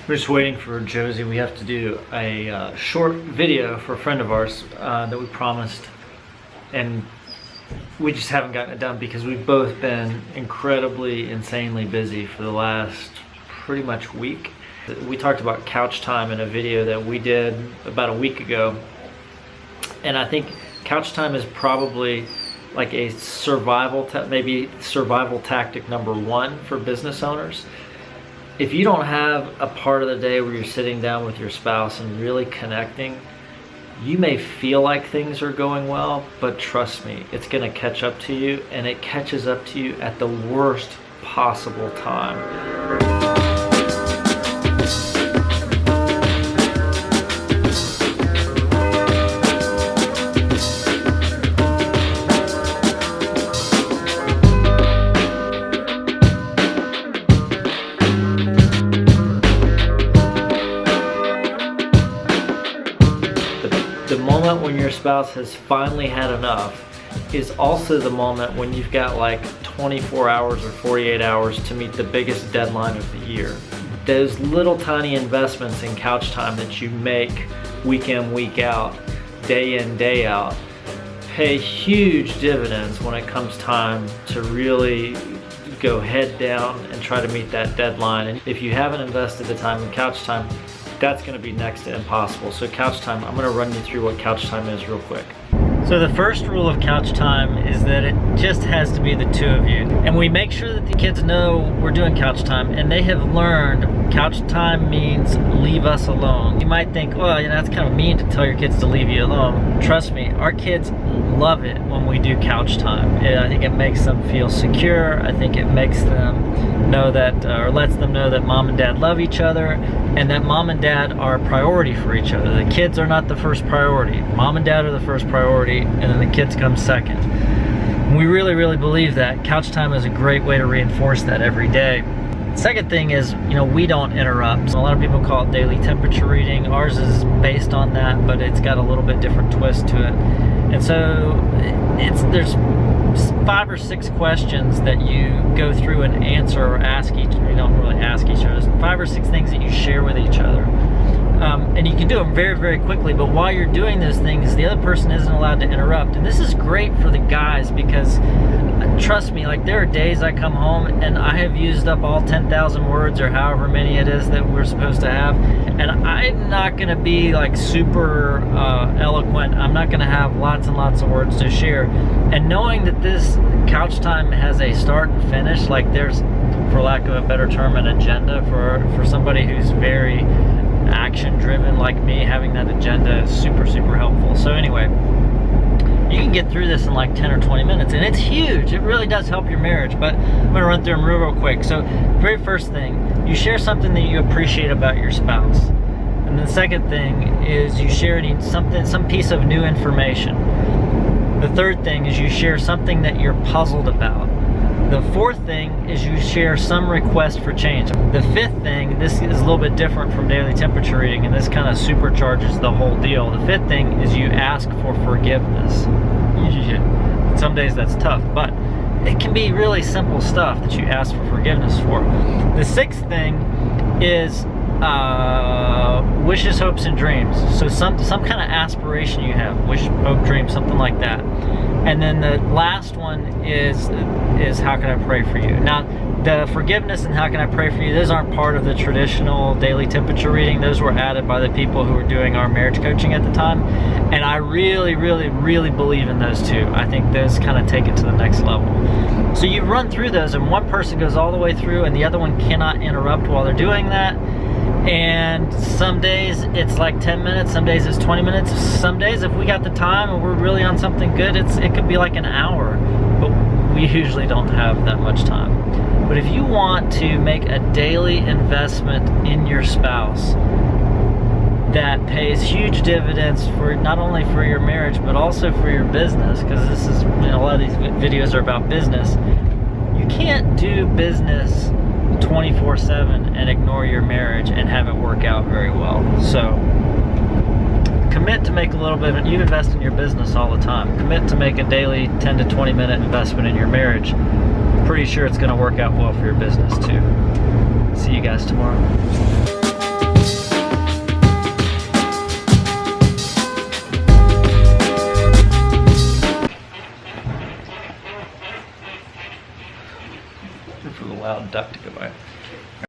We're just waiting for Josie. We have to do a short video for a friend of ours that we promised, and we just haven't gotten it done because we've both been incredibly, insanely busy for the last pretty much week. We talked about couch time in a video that we did about a week ago, and I think couch time is probably like a maybe survival tactic number one for business owners. If you don't have a part of the day where you're sitting down with your spouse and really connecting, you may feel like things are going well, but trust me, it's gonna catch up to you, and it catches up to you at the worst possible time. The moment when your spouse has finally had enough is also the moment when you've got like 24 hours or 48 hours to meet the biggest deadline of the year. Those little tiny investments in couch time that you make week in, week out, day in, day out, pay huge dividends when it comes time to really go head down and try to meet that deadline. And if you haven't invested the time in couch time, that's going to be next to impossible. So couch time, I'm going to run you through what couch time is real quick. So the first rule of couch time is that it just has to be the two of you. And we make sure that the kids know we're doing couch time, and they have learned couch time means leave us alone. You might think, well, you know, that's kind of mean to tell your kids to leave you alone. Trust me, our kids love it when we do couch time. I think it makes them feel secure. I think it makes them know that, or lets them know that mom and dad love each other, and that mom and dad are a priority for each other. The kids are not the first priority. Mom and dad are the first priority, and then the kids come second. We really, really believe that. Couch time is a great way to reinforce that every day. Second thing is, you know, we don't interrupt. A lot of people call it daily temperature reading. Ours is based on that, but it's got a little bit different twist to it. And so there's 5 or 6 questions that you go through and answer or ask each other. You don't really ask each other. There's 5 or 6 things that you share with each other. And you can do them very, very quickly, but while you're doing those things, the other person isn't allowed to interrupt. And this is great for the guys because, trust me, like there are days I come home and I have used up all 10,000 words or however many it is that we're supposed to have, and I'm not going to be like super eloquent. I'm not going to have lots and lots of words to share. And knowing that this couch time has a start and finish, like there's, for lack of a better term, an agenda for somebody who's very action driven like me, having that agenda is super, super helpful. So anyway, you can get through this in like 10 or 20 minutes, and it's huge. It really does help your marriage, but I'm gonna run through them real quick. So very first thing, you share something that you appreciate about your spouse. And the second thing is you share some piece of new information. The third thing is you share something that you're puzzled about. The fourth thing is you share some request for change. The fifth thing, this is a little bit different from daily temperature reading, and this kind of supercharges the whole deal. The fifth thing is you ask for forgiveness. Some days that's tough, but it can be really simple stuff that you ask for forgiveness for. The sixth thing is wishes, hopes, and dreams. So some kind of aspiration you have, wish, hope, dream, something like that. And then the last one is how can I pray for you? Now, the forgiveness and how can I pray for you, those aren't part of the traditional daily temperature reading. Those were added by the people who were doing our marriage coaching at the time. And I really, really, really believe in those two. I think those kind of take it to the next level. So you run through those, and one person goes all the way through, and the other one cannot interrupt while they're doing that. And some days it's like 10 minutes, some days it's 20 minutes. Some days, if we got the time and we're really on something good, it could be like an hour, but we usually don't have that much time. But if you want to make a daily investment in your spouse that pays huge dividends for not only for your marriage but also for your business, because this is, you know, a lot of these videos are about business. You can't do business 24/7 and ignore your marriage and have it work out very well. So commit to make a little bit of, you invest in your business all the time. Commit to make a daily 10 to 20 minute investment in your marriage. Pretty sure it's going to work out well for your business too. See you guys tomorrow. for the loud duck to go by.